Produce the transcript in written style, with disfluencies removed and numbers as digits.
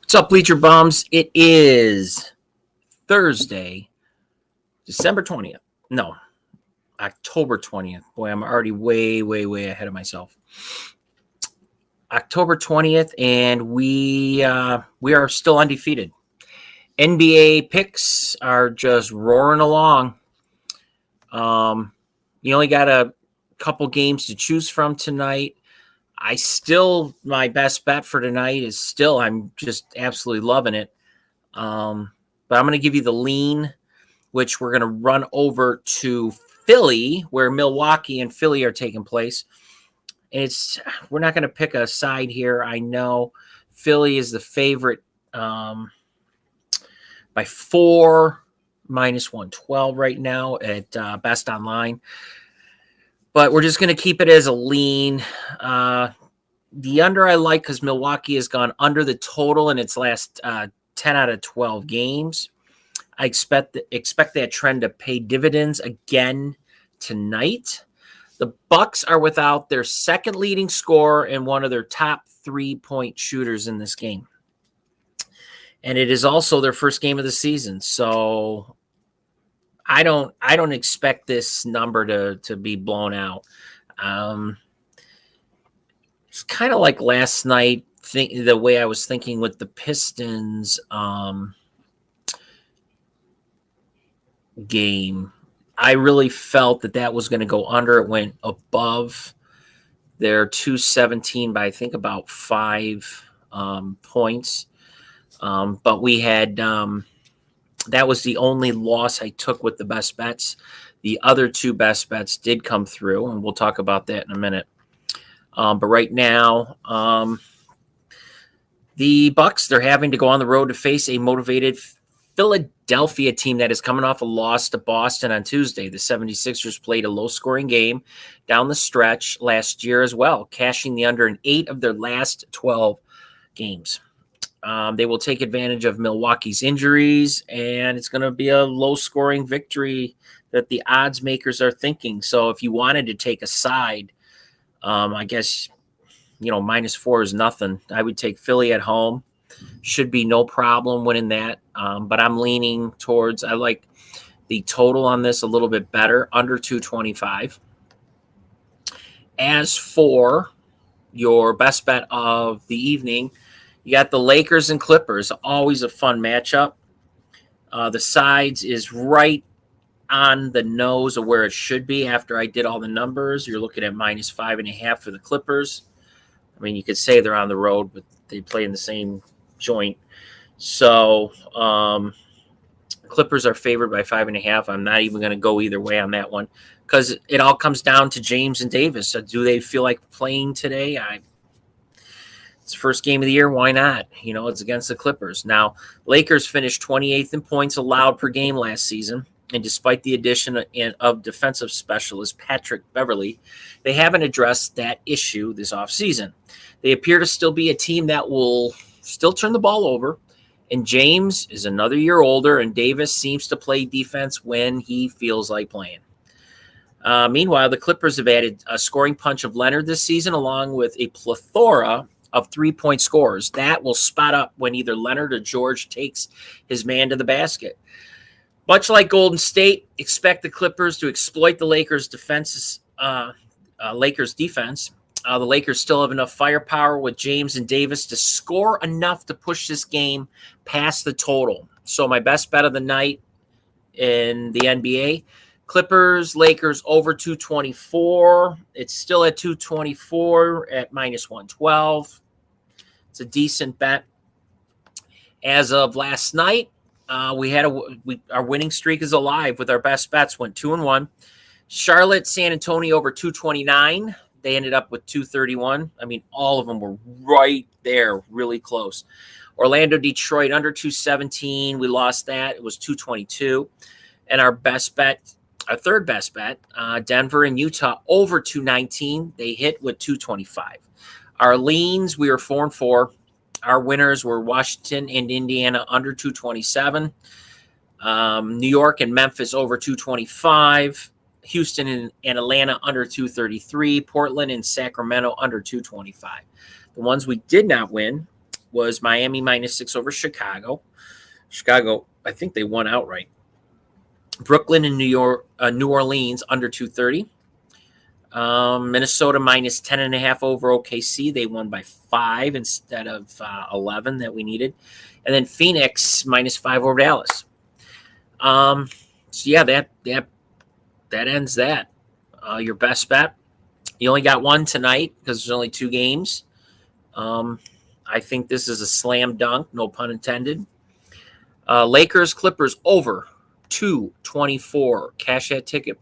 What's up, Bleacher Bums? It is Thursday, December 20th. No, October 20th. Boy, I'm already way ahead of myself. October 20th, and we are still undefeated. NBA picks are just roaring along. You only got a couple games to choose from tonight. My best bet for tonight is still, I'm just absolutely loving it. But I'm going to give you the lean, which we're going to run over to Philly, where Milwaukee and Philly are taking place. We're not going to pick a side here. I know Philly is the favorite by 4, minus 112 right now at Best Online. But we're just going to keep it as a lean. The under I like because Milwaukee has gone under the total in its last 10 out of 12 games. I expect that trend to pay dividends again tonight. The Bucks are without their second leading scorer and one of their top 3-point shooters in this game. And it is also their first game of the season. So I don't expect this number to be blown out. It's kind of like last night, the way I was thinking with the Pistons game. I really felt that was going to go under. It went above their 217 by, I think, about 5 points. But we had that was the only loss I took with the best bets. The other 2 best bets did come through, and we'll talk about that in a minute. But right now, the Bucks, they're having to go on the road to face a motivated Philadelphia team that is coming off a loss to Boston on Tuesday. The 76ers played a low-scoring game down the stretch last year as well, cashing the under in 8 of their last 12 games. They will take advantage of Milwaukee's injuries, and it's going to be a low-scoring victory that the odds makers are thinking. So if you wanted to take a side, I guess, minus 4 is nothing. I would take Philly at home. Should be no problem winning that. But I'm leaning towards, I like the total on this a little bit better, under 225. As for your best bet of the evening, you got the Lakers and Clippers. Always a fun matchup. The sides is right on the nose of where it should be after I did all the numbers. You're looking at minus 5.5 for the Clippers. I mean, you could say they're on the road, but they play in the same joint. So Clippers are favored by 5.5. I'm not even going to go either way on that one because it all comes down to James and Davis. So do they feel like playing today? It's the first game of the year. Why not? It's against the Clippers. Now, Lakers finished 28th in points allowed per game last season. And despite the addition of defensive specialist Patrick Beverley, they haven't addressed that issue this offseason. They appear to still be a team that will still turn the ball over. And James is another year older, and Davis seems to play defense when he feels like playing. Meanwhile, the Clippers have added a scoring punch of Leonard this season, along with a plethora of 3-point scorers. That will spot up when either Leonard or George takes his man to the basket. Much like Golden State, expect the Clippers to exploit the Lakers' defense. The Lakers still have enough firepower with James and Davis to score enough to push this game past the total. So my best bet of the night in the NBA, Clippers, Lakers over 224. It's still at 224 at minus 112. It's a decent bet. As of last night, our winning streak is alive with our best bets. Went 2-1. Charlotte, San Antonio over 229. They ended up with 231. I mean, all of them were right there, really close. Orlando, Detroit under 217. We lost that. It was 222. And our third best bet, Denver and Utah over 219. They hit with 225. Our leans, we were 4-4. Our winners were Washington and Indiana under 227. New York and Memphis over 225. Houston and Atlanta under 233. Portland and Sacramento under 225. The ones we did not win, was Miami -6 over Chicago. Chicago, I think they won outright. Brooklyn and New Orleans under 230. Minnesota -10.5 over OKC. They won by 5 instead of 11 that we needed. And then Phoenix -5 over Dallas. So yeah, that ends that. Your best bet. You only got one tonight because there's only 2 games. I think this is a slam dunk, no pun intended. Lakers Clippers over 224. Cash that ticket.